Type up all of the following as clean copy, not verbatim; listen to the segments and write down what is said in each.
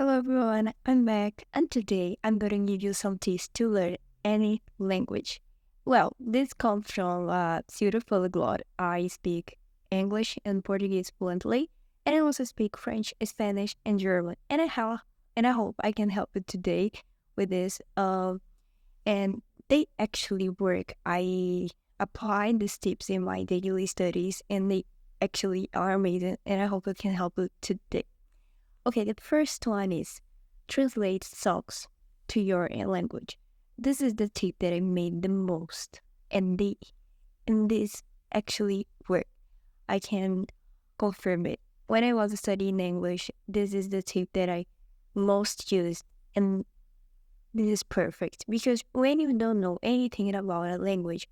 Hello everyone, I'm back, and today I'm going to give you some tips to learn any language. Well, this comes from pseudo polyglot. I speak English and Portuguese fluently, and I also speak French, Spanish, and German. And I hope I can help you today with this. And they actually work. I apply these tips in my daily studies, and they actually are amazing. And I hope it can help you today. Okay, the first one is translate songs to your language. This is the tip that I made the most, and this actually worked. I can confirm it. When I was studying English, this is the tip that I most used, and this is perfect because when you don't know anything about a language,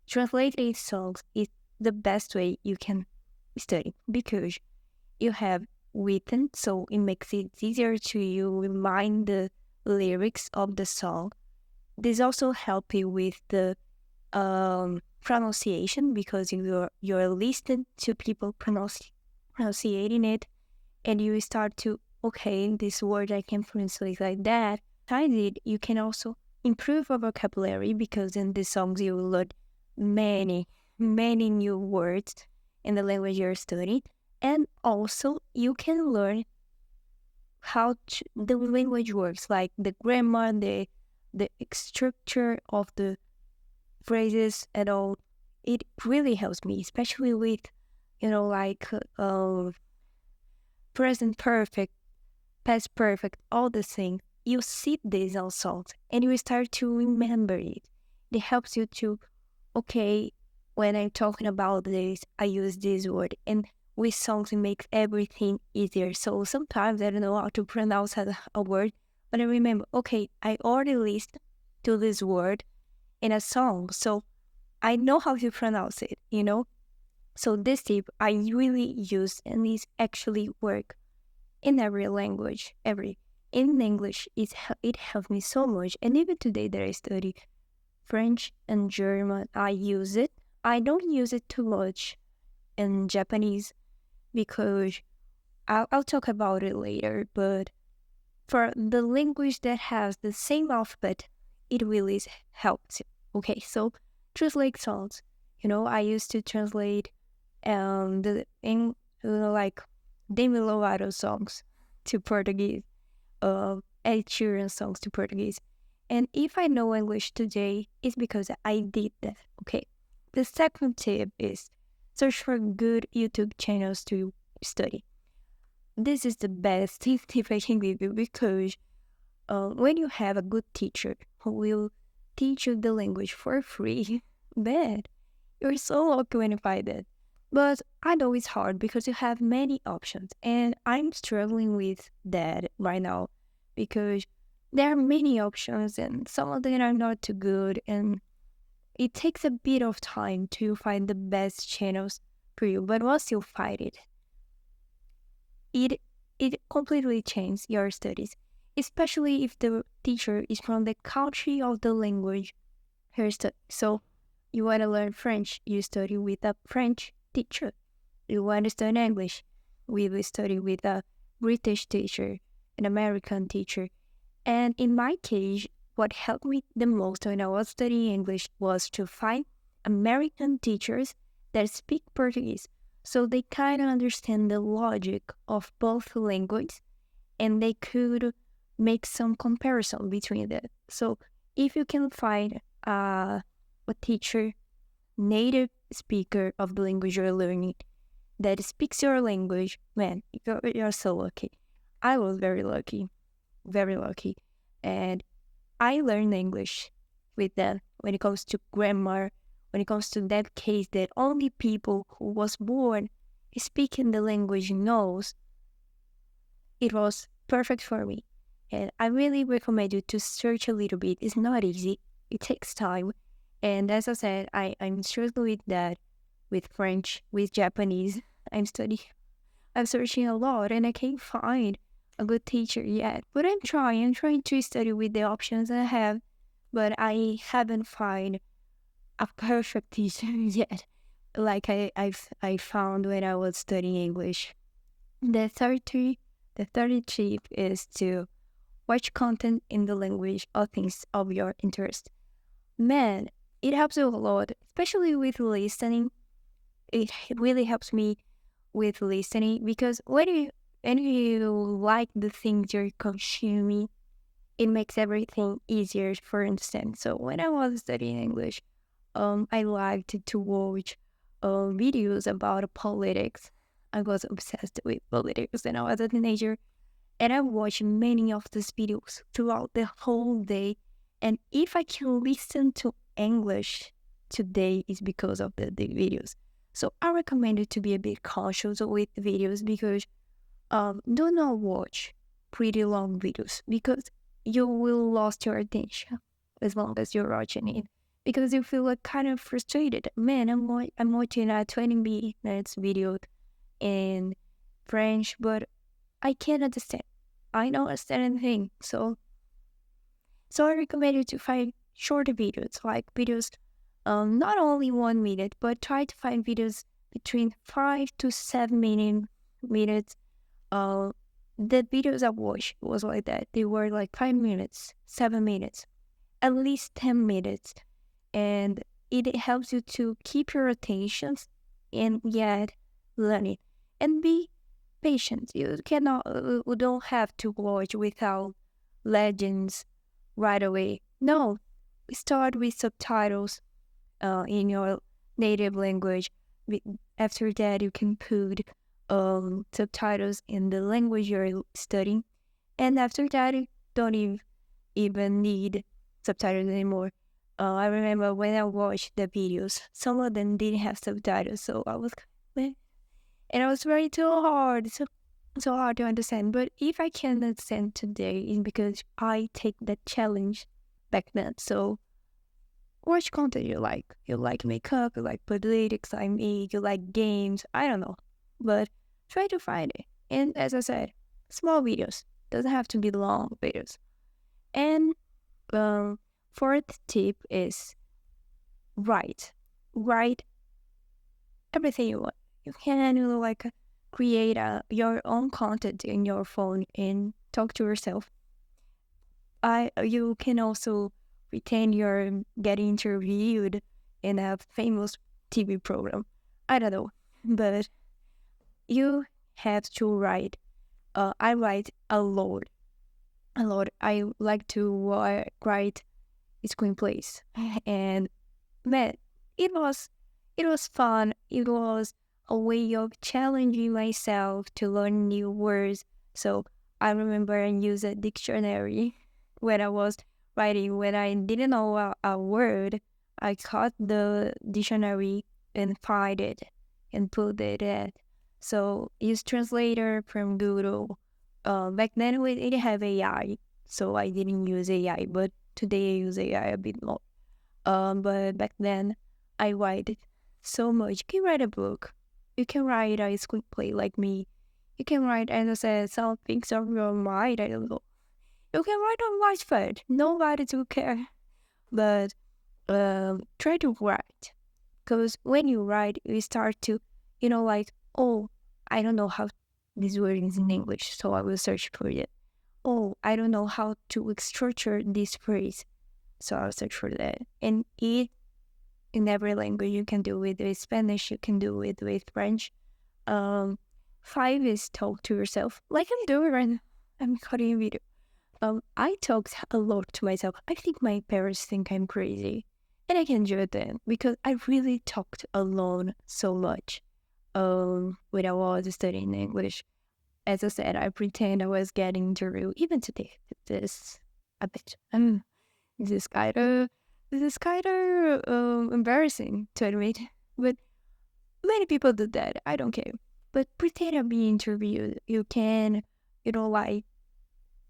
translating songs is the best way you can study because you have written, so it makes it easier to you remind the lyrics of the song. This also help you with the pronunciation because you're listening to people pronunciating it, and you start to this word I can translate like that. Besides it, you can also improve your vocabulary because in these songs you will learn many new words in the language you're studying, and also you can learn the language works, like the grammar, the structure of the phrases and all. It really helps me, especially with present perfect, past perfect, all the things. You see these on songs and you start to remember it. It helps you to okay, when I'm talking about this, I use this word, and with songs it makes everything easier. So sometimes I don't know how to pronounce a word, but I remember, okay, I already listened to this word in a song, so I know how to pronounce it. So this tip I really use, and this actually work in every language, in English. It helped me so much, and even today that I study French and German, I use it. I don't use it too much in Japanese because I'll talk about it later. But for the language that has the same alphabet, it really helps. Okay, so translate songs. I used to translate like Demi Lovato songs to Portuguese, Ed Sheeran songs to Portuguese. And if I know English today, it's because I did that. Okay. The second tip is search for good YouTube channels to study. This is the best tip I can give you because when you have a good teacher who will teach you the language for free, man, you're so lucky when you find it. But I know it's hard because you have many options, and I'm struggling with that right now because there are many options and some of them are not too good, and it takes a bit of time to find the best channels for you. But once you find it it completely changes your studies, especially if the teacher is from the country of the language here. So you want to learn French, you study with a French teacher. You want to study English, we will study with a British teacher, an American teacher. And in my case, what helped me the most when I was studying English was to find American teachers that speak Portuguese. So they kind of understand the logic of both languages, and they could make some comparison between them. So if you can find a teacher, native speaker of the language you're learning, that speaks your language, man, you're so lucky. I was very lucky, very lucky. And I learned English with them when it comes to grammar, when it comes to that case that only people who was born speaking the language knows. It was perfect for me. And I really recommend you to search a little bit. It's not easy. It takes time. And as I said, I'm struggling with that, with French, with Japanese. I'm studying, I'm searching a lot, and I can't find a good teacher yet. But I'm trying to study with the options I have, but I haven't found a perfect teacher yet, like I found when I was studying English. The third tip, The third tip is to watch content in the language or things of your interest. Man, it helps you a lot, especially with listening. It really helps me with listening because when you like the things you're consuming, it makes everything easier for understand. So when I was studying English, I liked to watch videos about politics. I was obsessed with politics when I was a teenager, and I watched many of these videos throughout the whole day. And if I can listen to English today, it's because of the videos. So I recommend it to be a bit cautious with videos because do not watch pretty long videos because you will lost your attention as long as you're watching it because you feel like kind of frustrated. Man, I'm watching a 20 minutes video in French, but I can't understand. I don't understand anything. So I recommend you to find shorter videos, like videos not only 1 minute, but try to find videos between 5 to 7 minutes. Uh, the videos I watched was like that. They were like 5 minutes, 7 minutes, at least 10 minutes. And it helps you to keep your attention and yet learn it. And be patient. You don't have to watch without legends right away. No, start with subtitles in your native language. After that, you can put subtitles in the language you're studying. And after that, you don't even need subtitles anymore. I remember when I watched the videos, some of them didn't have subtitles, so I was, and it was very too hard, so hard to understand. But if I can understand today, it's because I take that challenge back then. So watch content you like. You like makeup, you like politics, I mean, you like games, I don't know. But try to find it. And as I said, small videos. Doesn't have to be long videos. And fourth tip is write. Write everything you want. You can create your own content in your phone and talk to yourself. You can also pretend you're getting interviewed in a famous TV program. I don't know, but you have to write. I write a lot. I like to write screenplays, and man, it was fun. It was a way of challenging myself to learn new words. So I remember I used a dictionary when I was writing. When I didn't know a word, I cut the dictionary and find it and put it at. So use translator from Google. Back then we didn't have AI, so I didn't use AI. But today I use AI a bit more. But back then I write so much. You can write a book. You can write a screenplay like me. You can write, as I said, some things on your mind. I don't know. You can write on Wattpad. Nobody will care. But try to write. Because when you write, you start to, oh, I don't know how this word is in English, so I will search for it. Oh, I don't know how to structure this phrase, so I'll search for that. And it, in every language, you can do it with Spanish, you can do it with French. 5 is talk to yourself, like I'm doing right now. I'm cutting a video. I talked a lot to myself. I think my parents think I'm crazy. And I can judge them because I really talked alone so much when I was studying English. As I said, I pretend I was getting interviewed. Even today, this a bit. This is kind of embarrassing to admit. But many people do that. I don't care. But pretend I'm being interviewed. You can,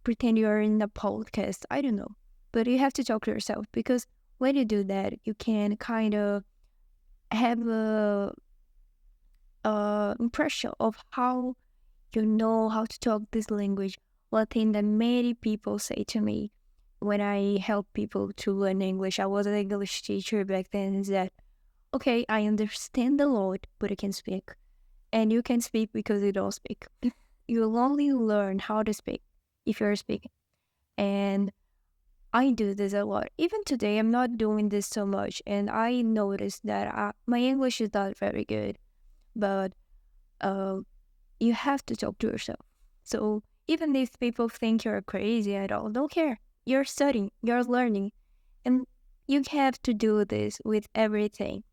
pretend you're in a podcast. I don't know. But you have to talk to yourself because when you do that, you can kind of have a impression of how you know how to talk this language. One thing that many people say to me when I help people to learn English, I was an English teacher back then, is that, okay, I understand a lot, but I can speak. And you can speak because you don't speak. you'll only learn how to speak if you're speaking. And I do this a lot. Even today, I'm not doing this so much, and I noticed that my English is not very good. But uh, you have to talk to yourself. So even if people think you're crazy at all, don't care. You're studying, you're learning, and you have to do this with everything.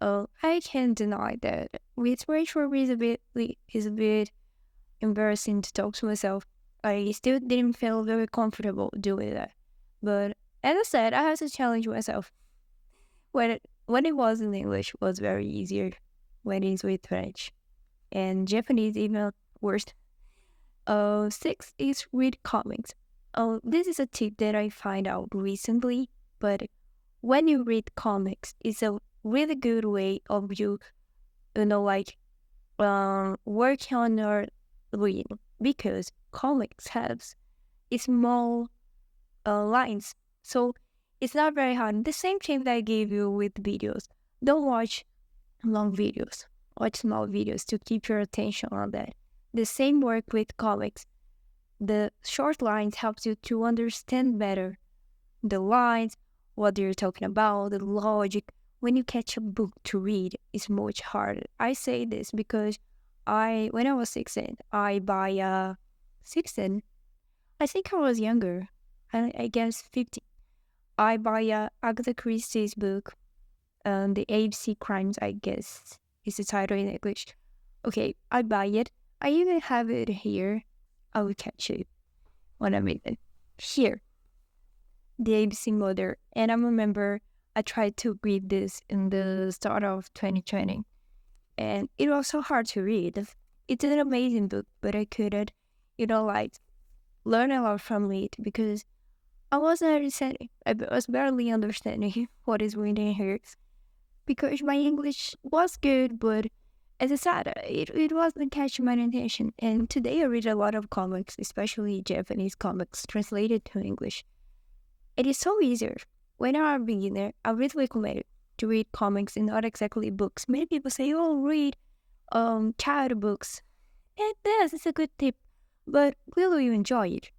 I can't deny that with French for me is a bit embarrassing to talk to myself. I still didn't feel very comfortable doing that. But as I said, I had to challenge myself. When it was in English, it was very easier when it's with French. And Japanese even worse. Six is read comics. This is a tip that I find out recently, but when you read comics, it's a really good way of like working on your reading because comics have small lines, so it's not very hard. The same tip that I gave you with videos. Don't watch long videos. Watch small videos to keep your attention on that. The same work with comics. The short lines helps you to understand better the lines, what they're talking about, the logic. When you catch a book to read, it's much harder. I say this because when I was 16, I buy 16. I think I was younger. I guess 15. I buy Agatha Christie's book, the ABC Crimes, I guess is the title in English. Okay, I buy it. I even have it here. I will catch it when I meet it. Here, the ABC Mother. And I remember I tried to read this in the start of 2020. And it was so hard to read. It's an amazing book, but I couldn't, like, learn a lot from it because I wasn't understanding. I was barely understanding what is written here because my English was good, but as I said, it wasn't catching my attention. And today I read a lot of comics, especially Japanese comics translated to English. It is so easier. When I'm a beginner, I really recommend it to read comics and not exactly books. Many people say, "Oh, read child books." And yes, it's a good tip, but will you enjoy it?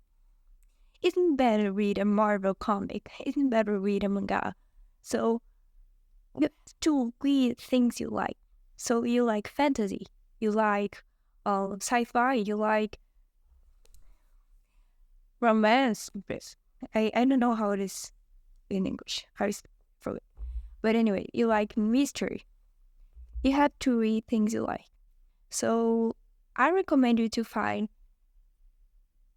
Isn't better read a Marvel comic? Isn't better read a manga? So you have to read things you like. So you like fantasy, you like sci-fi, you like romance. I don't know how it is in English. How is for it? But anyway, you like mystery. You have to read things you like. So I recommend you to find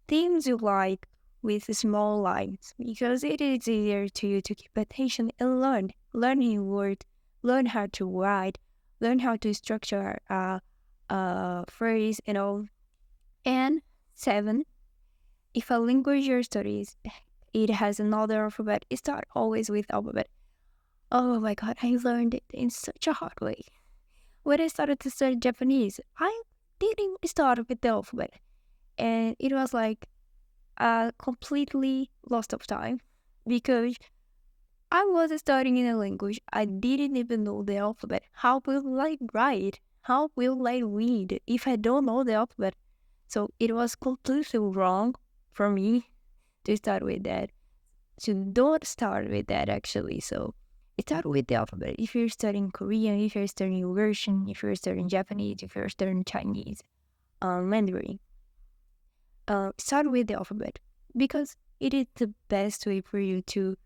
things you like with small lines because it is easier to you to keep attention and learn new words, learn how to write, learn how to structure a phrase and all. And 7, if a language you're studying, it has another alphabet, it starts always with alphabet. Oh my god, I learned it in such a hard way. When I started to study Japanese, I didn't start with the alphabet. And it was like a completely lost of time because I was studying in a language I didn't even know the alphabet. How will I write? How will I read if I don't know the alphabet? So it was completely wrong for me to start with that. So don't start with that actually. So start with the alphabet. If you're studying Korean, if you're studying Russian, if you're studying Japanese, if you're studying Chinese, Mandarin, start with the alphabet because it is the best way for you to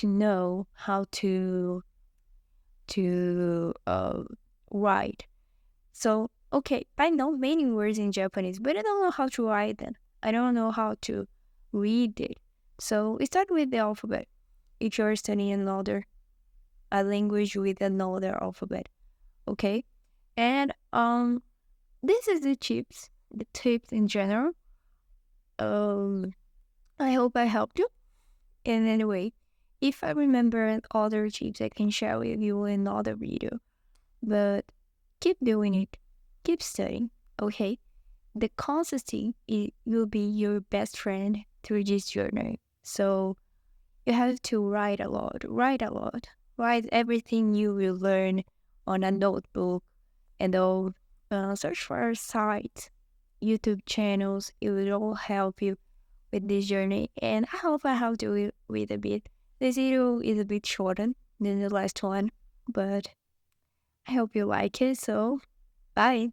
know how to write. So okay, I know many words in Japanese, but I don't know how to write them. I don't know how to read it. So start with the alphabet if you're studying a language with another alphabet. Okay, and this is the tips in general. I hope I helped you. And anyway, if I remember other tips, I can share with you in another video. But keep doing it. Keep studying, okay? The consistency will be your best friend through this journey. So you have to write a lot. Write everything you will learn on a notebook and search for a site YouTube channels. It will all help you with this journey. And I hope I helped you with a bit. This video is a bit shorter than the last one, but I hope you like it. So, bye.